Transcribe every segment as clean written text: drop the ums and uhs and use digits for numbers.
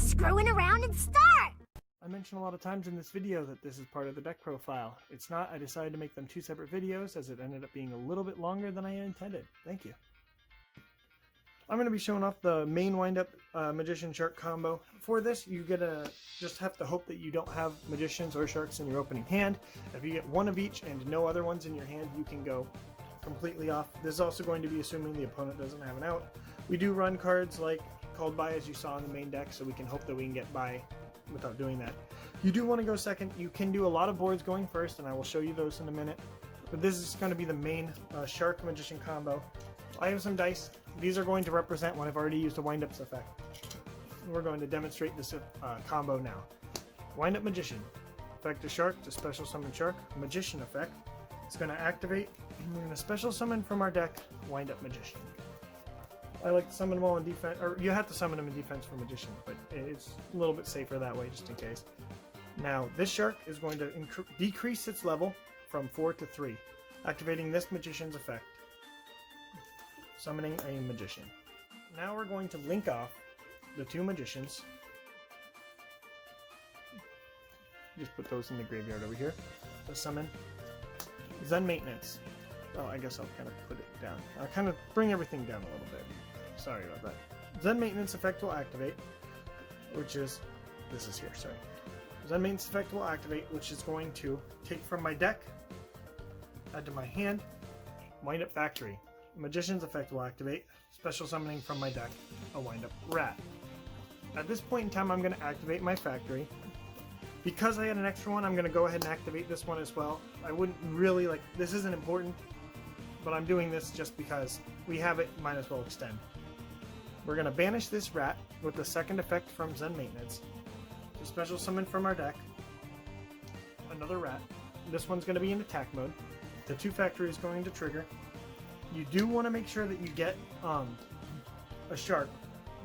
screwing around and start! I mentioned a lot of times in this video that this is part of the deck profile. It's not. I decided to make them two separate videos as it ended up being a little bit longer than I intended. Thank you. I'm going to be showing off the main wind-up Magician Shark combo. For this, you just have to hope that you don't have Magicians or Sharks in your opening hand. If you get one of each and no other ones in your hand, you can go completely off. This is also going to be assuming the opponent doesn't have an out. We do run cards like Called By, as you saw in the main deck, so we can hope that we can get by without doing that. You do want to go second. You can do a lot of boards going first, and I will show you those in a minute. But this is going to be the main Shark Magician combo. I have some dice. These are going to represent when I've already used a wind-ups effect. We're going to demonstrate this combo now. Wind-up Magician. Effect a Shark to special summon Shark. Magician effect. It's going to activate. We're going to special summon from our deck Wind-up Magician. I like to summon them all in defense, or you have to summon them in defense for Magician, but it's a little bit safer that way just in case. Now, this Shark is going to decrease its level from 4 to 3, activating this Magician's effect. Summoning a Magician. Now we're going to link off the two Magicians. Just put those in the graveyard over here. To summon Zen Maintenance. Oh, I guess I'll kind of put it down. I'll kind of bring everything down a little bit. Sorry about that. Zen Maintenance effect will activate, which is... this is here, sorry. Zen Maintenance effect will activate, which is going to take from my deck, add to my hand, Wind Up Factory. Magician's effect will activate, special summoning from my deck, a Wind Up Rat. At this point in time, I'm going to activate my factory. Because I had an extra one, I'm going to go ahead and activate this one as well. I wouldn't really, this isn't important, but I'm doing this just because we have it, might as well extend. We're going to banish this rat with the second effect from Zen Maintenance. To special summon from our deck, another rat. This one's going to be in attack mode. The 2 factory is going to trigger. You do want to make sure that you get a Shark.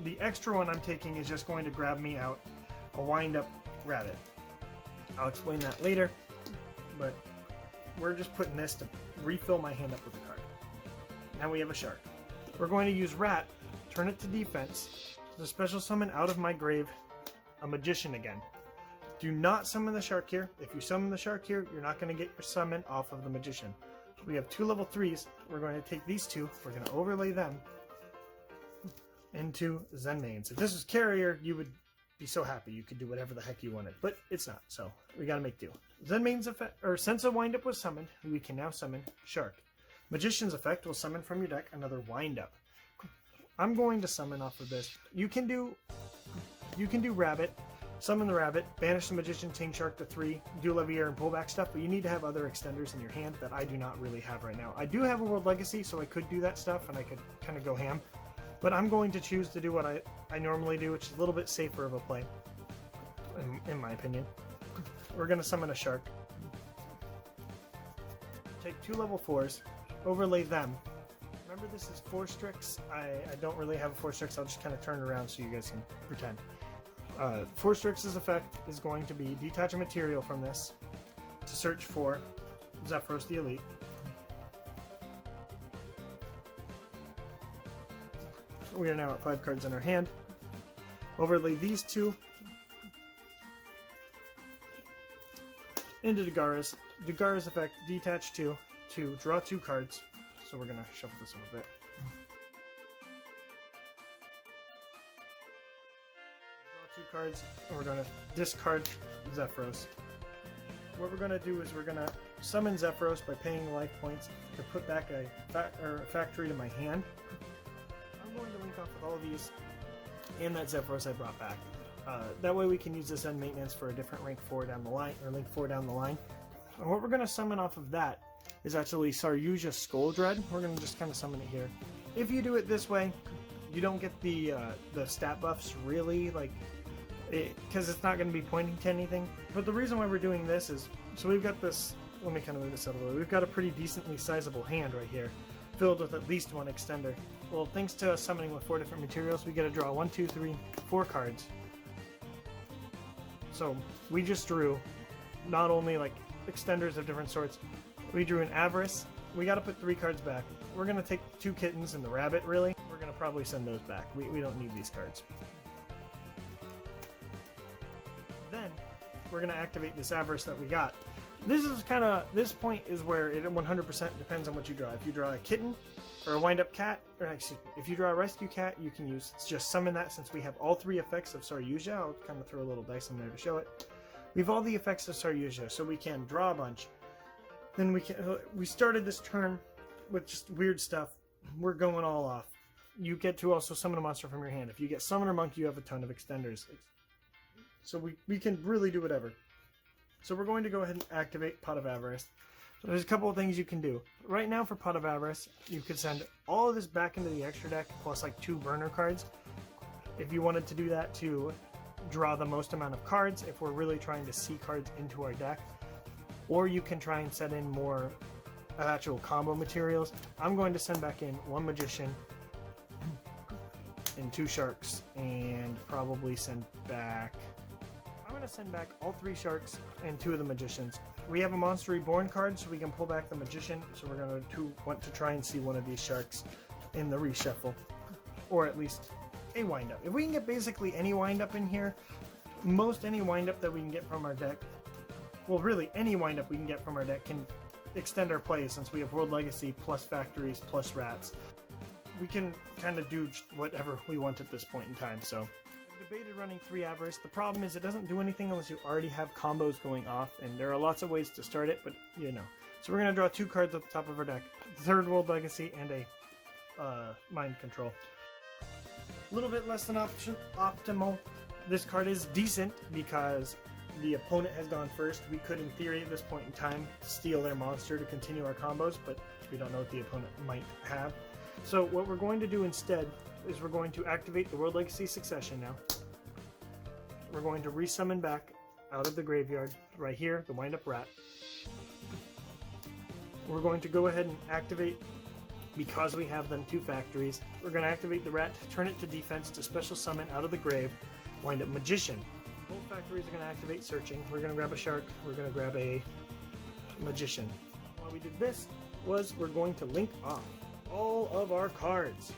The extra one I'm taking is just going to grab me out a Wind-Up Rabbit. I'll explain that later, but we're just putting this to refill my hand up with a card. Now we have a Shark. We're going to use Rat, turn it to defense, to special summon out of my grave a Magician again. Do not summon the Shark here. If you summon the Shark here, you're not going to get your summon off of the Magician. We have 2 level 3s. We're going to take these 2, we're going to overlay them into Zen Mains. If this was Carrier, you would be so happy you could do whatever the heck you wanted, but it's not, so we gotta make do. Zen Main's effect, or since a wind-up was summoned, we can now summon Shark. Magician's effect will summon from your deck another wind-up. I'm going to summon off of this. You can do Rabbit, summon the Rabbit, banish the Magician, change Shark to 3, do Levier and pullback stuff, but you need to have other extenders in your hand that I do not really have right now. I do have a World Legacy, so I could do that stuff and I could kind of go ham. But I'm going to choose to do what I normally do, which is a little bit safer of a play, in my opinion. We're going to summon a Shark. Take 2 level 4s, overlay them. Remember, this is 4 Strix. I don't really have a 4 Strix. I'll just kind of turn it around so you guys can pretend. 4 Strix's effect is going to be detach a material from this to search for Zephyros the Elite. We are now at 5 cards in our hand. Overlay these 2 into Dagara's. Dagara's effect, detach 2 to draw 2 cards. So we're going to shuffle this a little bit. Draw 2 cards, and we're going to discard Zephyros. What we're going to do is we're going to summon Zephyros by paying life points to put back a factory to my hand. I'm going to link off with all of these and that Zephyros I brought back. That way we can use this Zen Maintenance for a different rank 4 down the line, or link 4 down the line. And what we're going to summon off of that is actually Saryuja Skull Dread. We're going to just kind of summon it here. If you do it this way, you don't get the stat buffs really, because it's not going to be pointing to anything. But the reason why we're doing this is, so we've got this, let me kind of move this out of the way. We've got a pretty decently sizable hand right here, filled with at least 1 extender. Well, thanks to us summoning with 4 different materials, we get to draw 1, 2, 3, 4 cards. So we just drew not only extenders of different sorts, we drew an Avarice. We got to put 3 cards back. We're going to take 2 kittens and the rabbit, really. We're going to probably send those back. We don't need these cards. we're going to activate this Avarice that we got. This point is where it 100% depends on what you draw. If you draw a kitten or a wind-up cat, or excuse me, if you draw a rescue cat, you can just summon that. Since we have all 3 effects of Saryuja, I'll kind of throw a little dice in there to show it. We have all the effects of Saryuja, so we can draw a bunch. Then we started this turn with just weird stuff. We're going all off. You get to also summon a monster from your hand. If you get Summoner Monk, you have a ton of extenders. So we can really do whatever. So we're going to go ahead and activate Pot of Avarice. So there's a couple of things you can do. Right now for Pot of Avarice, you could send all of this back into the extra deck, plus like 2 burner cards. If you wanted to do that to draw the most amount of cards, if we're really trying to see cards into our deck. Or you can try and set in more actual combo materials. I'm going to send back in 1 Magician and 2 Sharks, and probably send back... I'm going to send back all 3 Sharks and 2 of the Magicians. We have a Monster Reborn card, so we can pull back the Magician, so we're going to want to try and see one of these Sharks in the reshuffle. Or at least a wind-up. If we can get basically any wind-up in here, most any wind-up that we can get from our deck, well really any wind-up we can get from our deck can extend our play, since we have World Legacy plus Factories plus Rats. We can kind of do whatever we want at this point in time, so... I've debated running 3 Avarice. The problem is it doesn't do anything unless you already have combos going off, and there are lots of ways to start it, but you know. So we're going to draw 2 cards at the top of our deck. 3rd World Legacy and a Mind Control. A little bit less than optimal. This card is decent because the opponent has gone first. We could, in theory, at this point in time, steal their monster to continue our combos, but we don't know what the opponent might have. So what we're going to do instead is we're going to activate the World Legacy Succession now. We're going to resummon back out of the graveyard, right here, the Wind-Up Rat. We're going to go ahead and activate, because we have them 2 Factories, we're going to activate the Rat, turn it to defense to special summon out of the grave, Wind-Up Magician. Both Factories are going to activate Searching. We're going to grab a Shark, we're going to grab a Magician. Why we did this was we're going to link off all of our cards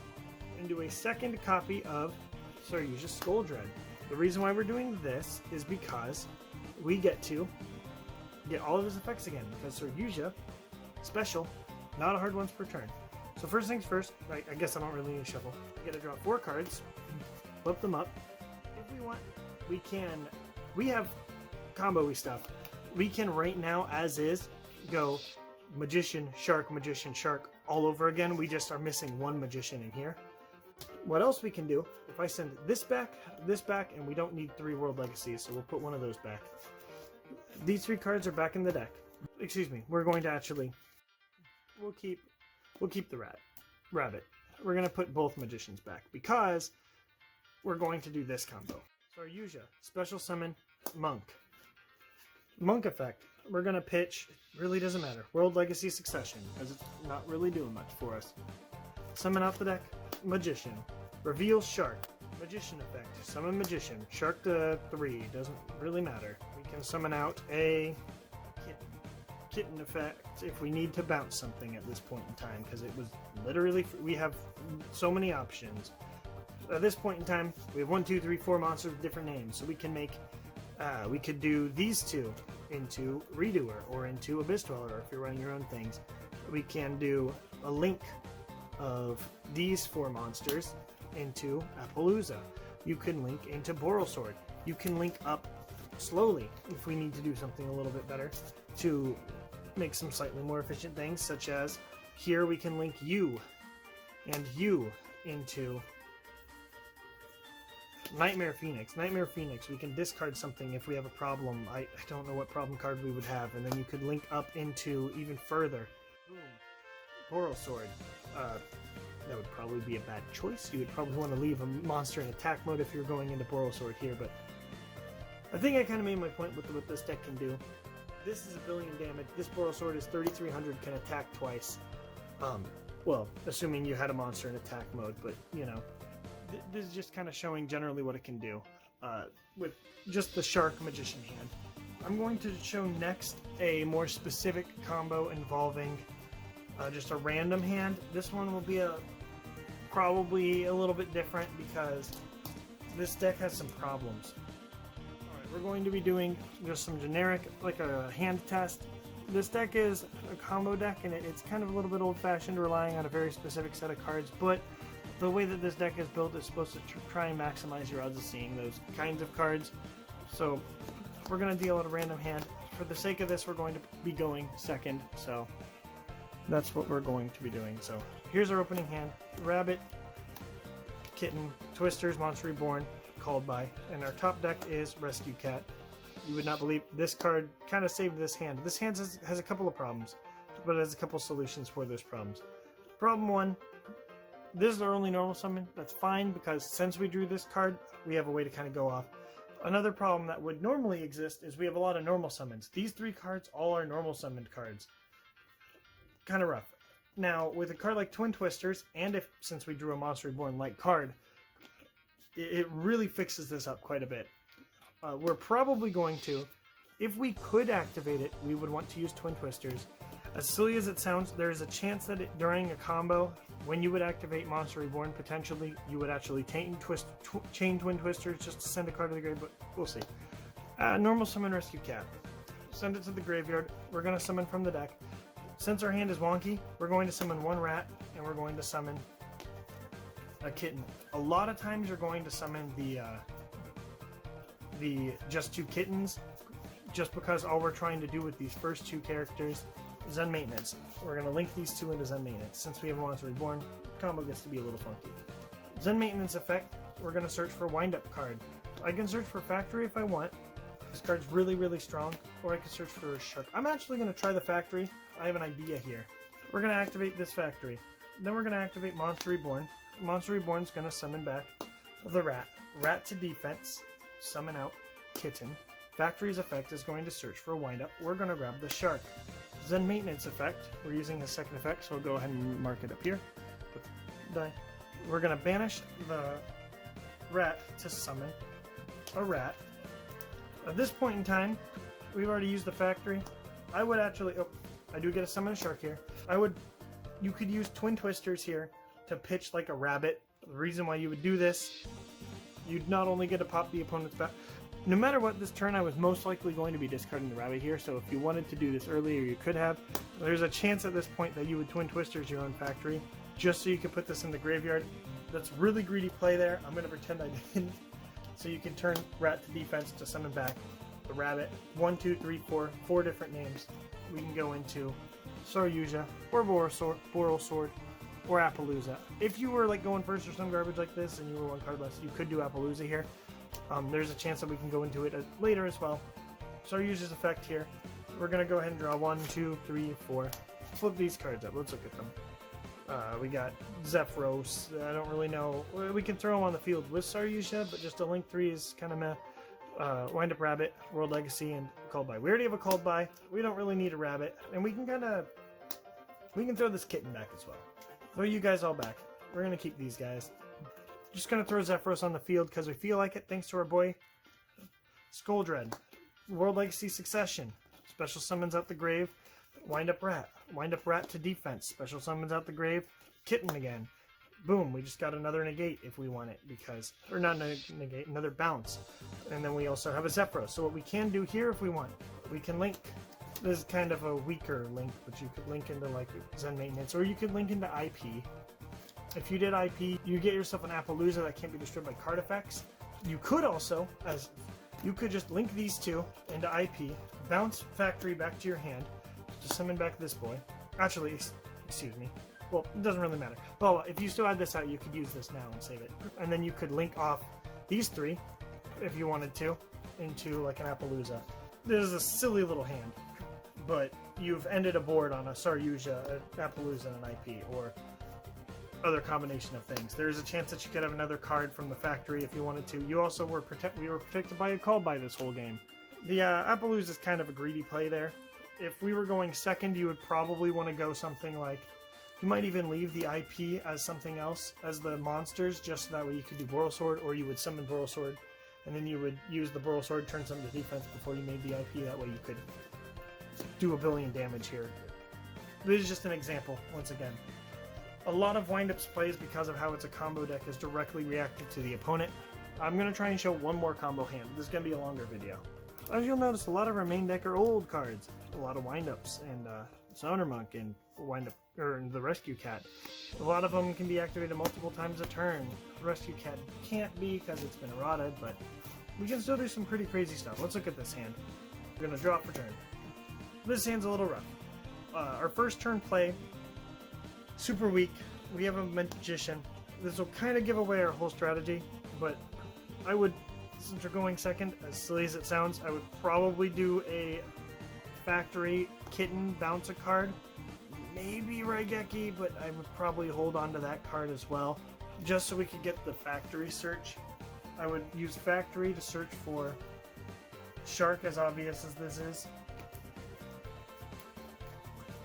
into a second copy of Saryuja Skull Dread. The reason why we're doing this is because we get to get all of his effects again, because Saryuja, special, not a hard once per turn. So first things first, I guess I don't really need to shuffle. We get to draw 4 cards, flip them up. If we want, we have combo-y stuff. We can right now, as is, go Magician, Shark, all over again. We just are missing 1 Magician in here. What else we can do, if I send this back, and we don't need 3 World Legacies, so we'll put 1 of those back. These 3 cards are back in the deck. Excuse me, we're going to actually, we'll keep the rabbit. We're going to put both Magicians back, because we're going to do this combo. Saryuja, special summon, Monk. Monk effect, we're going to pitch, really doesn't matter, World Legacy Succession, as it's not really doing much for us. Summon out the deck, Magician. Reveal Shark. Magician effect. Summon Magician. Shark to 3. Doesn't really matter. We can summon out a Kitten effect if we need to bounce something at this point in time, because it was literally... We have so many options. At this point in time, we have 1, 2, 3, 4 monsters with different names, so we can make... we could do these 2 into Redoer, or into Abyss Dweller, if you're running your own things. We can do a link of these 4 monsters into Appaloosa. You can link into Borrelsword. You can link up slowly if we need to do something a little bit better to make some slightly more efficient things, such as here we can link you and you into Nightmare Phoenix. Nightmare Phoenix, we can discard something if we have a problem. I don't know what problem card we would have, and then you could link up into even further. Boom. Borrelsword. That would probably be a bad choice. You would probably want to leave a monster in attack mode if you're going into Borrelsword here, but I think I kind of made my point with what this deck can do. This is 1 billion damage. This Borrelsword is 3,300, can attack twice. Well, assuming you had a monster in attack mode, but, you know, this is just kind of showing generally what it can do with just the Shark Magician hand. I'm going to show next a more specific combo involving just a random hand. This one will be probably a little bit different because this deck has some problems. Alright, we're going to be doing just some generic, like a hand test. This deck is a combo deck, and it's kind of a little bit old-fashioned, relying on a very specific set of cards, but the way that this deck is built is supposed to try and maximize your odds of seeing those kinds of cards. So we're going to deal out a random hand. For the sake of this, we're going to be going second, so that's what we're going to be doing. So here's our opening hand. Rabbit, Kitten, Twisters, Monster Reborn, Called By, and our top deck is Rescue Cat. You would not believe this card kind of saved this hand. This hand has a couple of problems, but it has a couple solutions for those problems. Problem one, this is our only normal summon. That's fine, because since we drew this card, we have a way to kind of go off. Another problem that would normally exist is we have a lot of normal summons. These three cards all are normal summoned cards. Kind of rough. Now, with a card like Twin Twisters, and since we drew a Monster Reborn-like card, it really fixes this up quite a bit. We're probably going to, if we could activate it, we would want to use Twin Twisters. As silly as it sounds, there is a chance that during a combo, when you would activate Monster Reborn, potentially you would actually chain Twin Twisters just to send a card to the grave, but we'll see. Normal summon Rescue Cat. Send it to the graveyard. We're going to summon from the deck. Since our hand is wonky, we're going to summon one rat, and we're going to summon a kitten. A lot of times you're going to summon the just two kittens, just because all we're trying to do with these first two characters is Zen Maintenance. We're going to link these two into Zen Maintenance. Since we have Monster Reborn, combo gets to be a little funky. Zen Maintenance effect, we're going to search for Wind-Up card. I can search for Factory if I want. This card's really, really strong. Or I can search for a Shark. I'm actually going to try the Factory. I have an idea here. We're going to activate this Factory. Then we're going to activate Monster Reborn. Monster Reborn's going to summon back the rat. Rat to defense. Summon out Kitten. Factory's effect is going to search for a Wind-Up. We're going to grab the Shark. Zen Maintenance effect. We're using the second effect, so we'll go ahead and mark it up here. Put the die. We're going to banish the rat to summon a rat. At this point in time, we've already used the Factory. I would actually... Oh, I do get to summon a Shark here. You could use Twin Twisters here to pitch like a rabbit. The reason why you would do this, you'd not only get to pop the opponent's back. No matter what, this turn I was most likely going to be discarding the rabbit here, so if you wanted to do this earlier, you could have. There's a chance at this point that you would Twin Twisters your own Factory, just so you could put this in the graveyard. That's really greedy play there. I'm going to pretend I didn't. So you can turn rat to defense to summon back the rabbit. 1, 2, 3, 4. 4 different names. We can go into Saryuja, or Boral Sword, or Appaloosa. If you were like going first or some garbage like this, and you were one card less, you could do Appaloosa here. There's a chance that we can go into it later as well. Saryuja's effect here. We're going to go ahead and draw 1, 2, 3, 4. Flip these cards up. Let's look at them. We got Zephyros. I don't really know. We can throw them on the field with Saryuja, but just a Link 3 is kind of meh. Wind-Up Rabbit, World Legacy, and Called By. We already have a Called By. We don't really need a rabbit. And we can throw this kitten back as well. Throw you guys all back. We're going to keep these guys. Just going to throw Zephyros on the field because we feel like it, thanks to our boy Skuldred. World Legacy Succession. Special summons out the grave. Wind-Up Rat. Wind-Up Rat to defense. Special summons out the grave. Kitten again. Boom, we just got another negate if we want it, because... Or not negate, another bounce. And then we also have a Zephyros. So what we can do here if we want, we can link... This is kind of a weaker link, but you could link into like Zen Maintenance, or you could link into IP. If you did IP, you get yourself an Appaloosa that can't be destroyed by card effects. You could also, you could just link these two into IP, bounce Factory back to your hand, to summon back this boy. Actually, excuse me. Well, it doesn't really matter. Well, if you still had this out, you could use this now and save it. And then you could link off these three, if you wanted to, into like an Appaloosa. This is a silly little hand, but you've ended a board on a Saryuja, an Appaloosa, and an IP, or other combination of things. There's a chance that you could have another card from the Factory if you wanted to. You also were protected by a Called By this whole game. The Appaloosa is kind of a greedy play there. If we were going second, you would probably want to go something like... You might even leave the IP as something else, as the monsters, just so that way you could do Boral Sword, or you would summon Boral Sword, and then you would use the Boral Sword, turn something to defense before you made the IP. That way you could do a billion damage here. This is just an example, once again. A lot of Wind-Ups plays, because of how it's a combo deck, is directly reactive to the opponent. I'm going to try and show one more combo hand. This is going to be a longer video. As you'll notice, a lot of our main deck are old cards. A lot of windups and Summoner Monk and windup, or the Rescue Cat. A lot of them can be activated multiple times a turn. The Rescue Cat can't be because it's been eroded, but we can still do some pretty crazy stuff. Let's look at this hand. We're going to draw for turn. This hand's a little rough. Our first turn play, super weak. We have a Magician. This will kind of give away our whole strategy, but I would, since we're going second, as silly as it sounds, I would probably do a Factory Kitten bounce a card. Maybe Raigeki, but I would probably hold on to that card as well, just so we could get the Factory search. I would use Factory to search for Shark, as obvious as this is.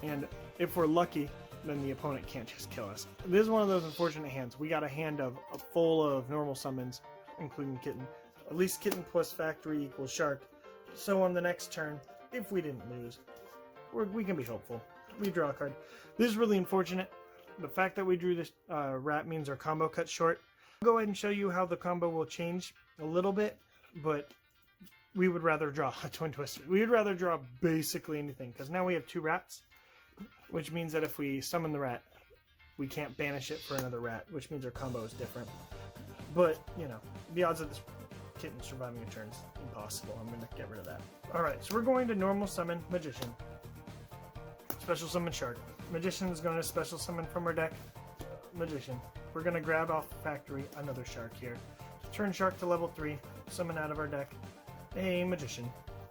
And if we're lucky, then the opponent can't just kill us. This is one of those unfortunate hands. We got a hand of full of normal summons, including Kitten. At least Kitten plus Factory equals Shark. So on the next turn, if we didn't lose, we can be hopeful. We draw a card. This is really unfortunate. The fact that we drew this rat means our combo cut short. I'll go ahead and show you how the combo will change a little bit, but we would rather draw a Twin Twister. We would rather draw basically anything, because now we have 2 rats, which means that if we summon the rat, we can't banish it for another rat, which means our combo is different. But, you know, the odds of this kitten surviving a turn is impossible. I'm going to get rid of that. Alright, so we're going to normal summon Magician. Special summon Shark. Magician is going to special summon from our deck Magician. We're going to grab off Factory another Shark here. Turn Shark to level 3, summon out of our deck a Magician.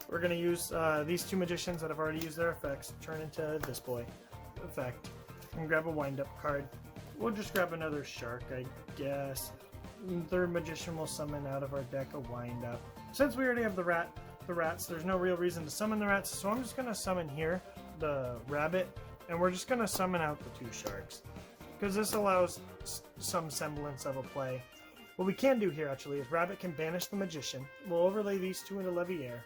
We're going to use these 2 Magicians that have already used their effects, turn into this boy effect, and grab a wind-up card. We'll just grab another Shark, I guess. Third Magician will summon out of our deck a wind-up. Since we already have the rats, there's no real reason to summon the rats, so I'm just going to summon here the rabbit, and we're just going to summon out the 2 Sharks, because this allows some semblance of a play. What we can do here, actually, is Rabbit can banish the Magician. We'll overlay these 2 into Leviair.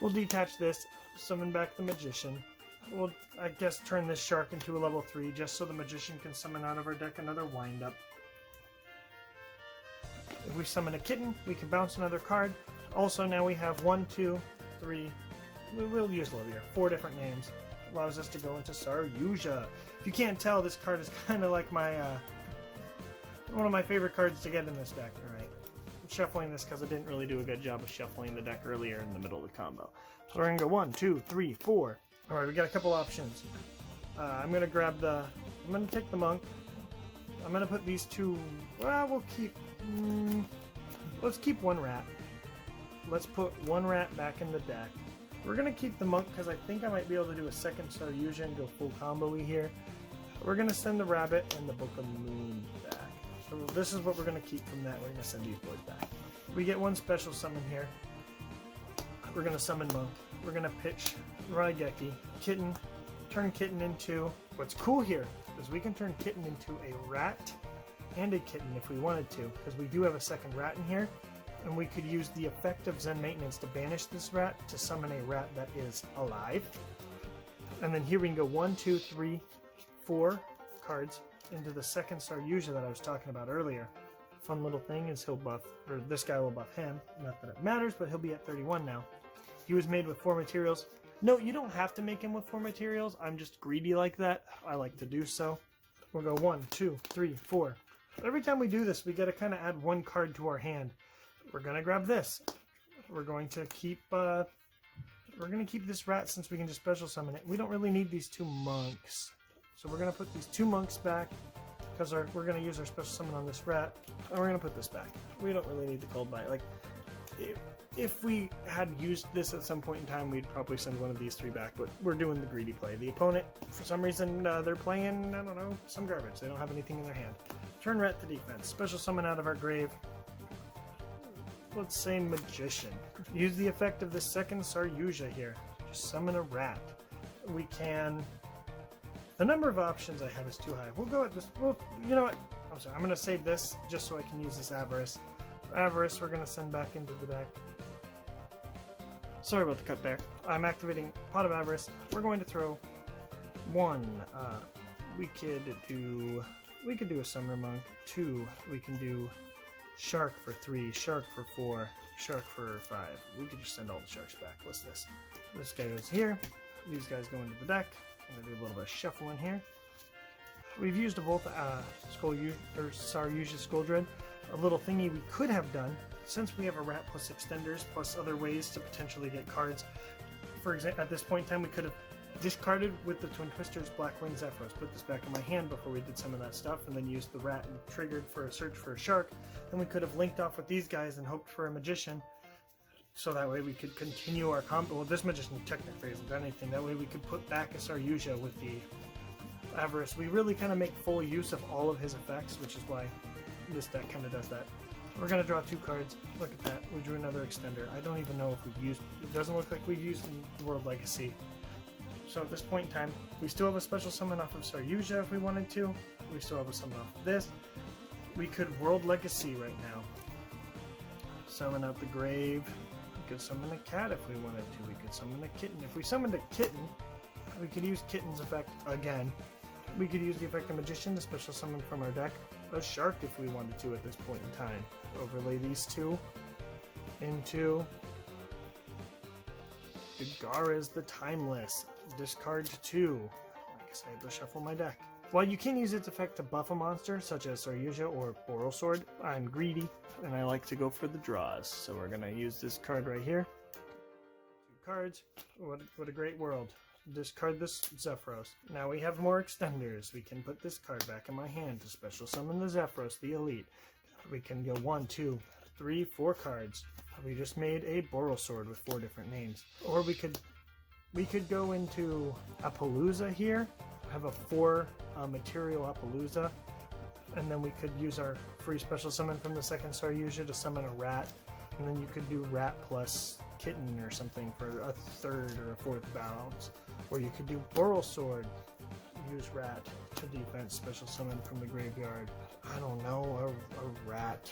We'll detach this, summon back the Magician. We'll, I guess, turn this Shark into a level 3, just so the Magician can summon out of our deck another wind-up. If we summon a Kitten, we can bounce another card. Also, now we have 1, 2, 3, we'll use Leviair, 4 different names. Allows us to go into Saryuja. If you can't tell, this card is kind of like my, one of my favorite cards to get in this deck. Alright, I'm shuffling this because I didn't really do a good job of shuffling the deck earlier in the middle of the combo. So we're going to go 1, 2, 3, 4. Alright, we got a couple options. I'm going to take the Monk. I'm going to put these 2, well, we'll keep, let's keep 1 rat. Let's put 1 rat back in the deck. We're going to keep the Monk because I think I might be able to do a second Saryuja and go full combo-y here. We're going to send the Rabbit and the Book of Moon back. So this is what we're going to keep from that. We're going to send these boys back. We get 1 special summon here. We're going to summon Monk. We're going to pitch Raigeki. Kitten. Turn Kitten into... What's cool here is we can turn Kitten into a rat and a kitten if we wanted to, because we do have a second rat in here. And we could use the effect of Zen Maintenance to banish this rat to summon a rat that is alive. And then here we can go 1, 2, 3, 4 cards into the second Saryuja that I was talking about earlier. Fun little thing is he'll buff, or this guy will buff him. Not that it matters, but he'll be at 31 now. He was made with 4 materials. No, you don't have to make him with 4 materials. I'm just greedy like that. I like to do so. We'll go 1, 2, 3, 4. Every time we do this, we got to kind of add 1 card to our hand. We're going to grab this. We're going to keep this rat since we can just special summon it. We don't really need these 2 monks. So we're going to put these 2 monks back because we're going to use our special summon on this rat. And we're going to put this back. We don't really need the cold bite. Like, if we had used this at some point in time, we'd probably send one of these 3 back, but we're doing the greedy play. The opponent, for some reason, they're playing, I don't know, some garbage. They don't have anything in their hand. Turn rat to defense. Special summon out of our grave. Let's say Magician. Use the effect of the second Saryuja here. Just summon a rat. We can... The number of options I have is too high. We'll go at this... Well, you know what? I'm sorry. I'm going to save this just so I can use this Avarice. Avarice we're going to send back into the deck. Sorry about the cut there. I'm activating Pot of Avarice. We're going to throw 1. We could do a Summoner Monk. 2. We can do shark for 3, shark for 4, shark for 5. We could just send all the sharks back. What's this? This guy goes here. These guys go into the deck. I'm gonna do a little bit of shuffling here. We've used both Saryuja Skull Dread. A little thingy we could have done, since we have a rat plus extenders plus other ways to potentially get cards. For example, at this point in time, we could have discarded with the Twin Twisters Blackwing Zephyros, put this back in my hand before we did some of that stuff, and then used the rat and triggered for a search for a shark. Then we could have linked off with these guys and hoped for a magician, so that way we could continue our combo. Well, this magician technically hasn't done anything. That way we could put back a Saryuja with the Avarice. We really kind of make full use of all of his effects, which is why this deck kind of does that. We're going to draw 2 cards. Look at that. We drew another extender. I don't even know if we've used... It doesn't look like we've used in World Legacy. So at this point in time, we still have a special summon off of Saryuja if we wanted to. We still have a summon off of this. We could World Legacy right now. Summon out the grave. We could summon a cat if we wanted to. We could summon a kitten. If we summoned a kitten, we could use Kitten's effect again. We could use the effect of Magician, the special summon from our deck. A shark if we wanted to at this point in time. Overlay these 2 into Gara's the Timeless. Discard 2. I guess I have to shuffle my deck. While you can use its effect to buff a monster, such as Saryuja or Boral Sword, I'm greedy, and I like to go for the draws. So we're going to use this card right here. 2 cards. What a great world. Discard this Zephyros. Now we have more extenders. We can put this card back in my hand to special summon the Zephyros, the Elite. We can go 1, 2, 3, 4 cards. We just made a Boral Sword with 4 different names. Or we could go into Appaloosa here, have a 4 material Appaloosa, and then we could use our free special summon from the second Saryuja to summon a rat, and then you could do rat plus kitten or something for a 3rd or a 4th balance. Or you could do Boral Sword, use rat to defense, special summon from the graveyard. I don't know, a rat.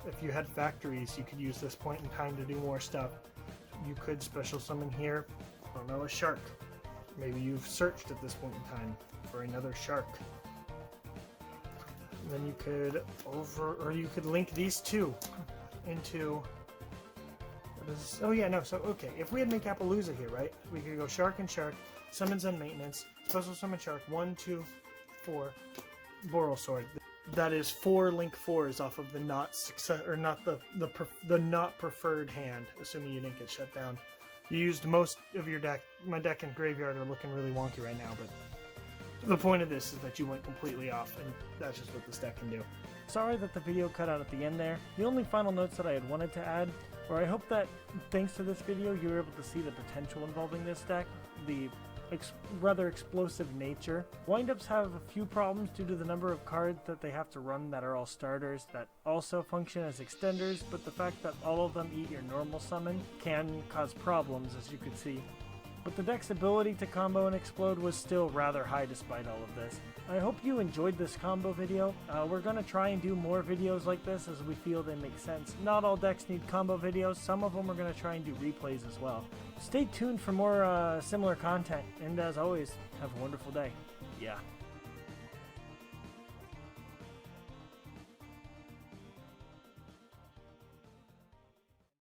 If you had factories, you could use this point in time to do more stuff. You could special summon here, I don't know, a shark. Maybe you've searched at this point in time for another shark. And then you could link these 2 into... Oh yeah, no, so okay, if we had make Appaloosa here, right? We could go shark and shark, summons and maintenance, special summon shark, 1, 2, 4, Boral Sword. That is 4 link 4s off of the not success, or not the not preferred hand, assuming you didn't get shut down. You used most of your deck. My deck and graveyard are looking really wonky right now, but the point of this is that you went completely off, and that's just what this deck can do. Sorry that the video cut out at the end there. The only final notes that I had wanted to add, or I hope that thanks to this video you were able to see the potential involving this deck, the rather explosive nature. Windups have a few problems due to the number of cards that they have to run that are all starters that also function as extenders, but the fact that all of them eat your normal summon can cause problems, as you could see. But the deck's ability to combo and explode was still rather high despite all of this. I hope you enjoyed this combo video. We're going to try and do more videos like this as we feel they make sense. Not all decks need combo videos, some of them are going to try and do replays as well. Stay tuned for more similar content, and as always, have a wonderful day. Yeah.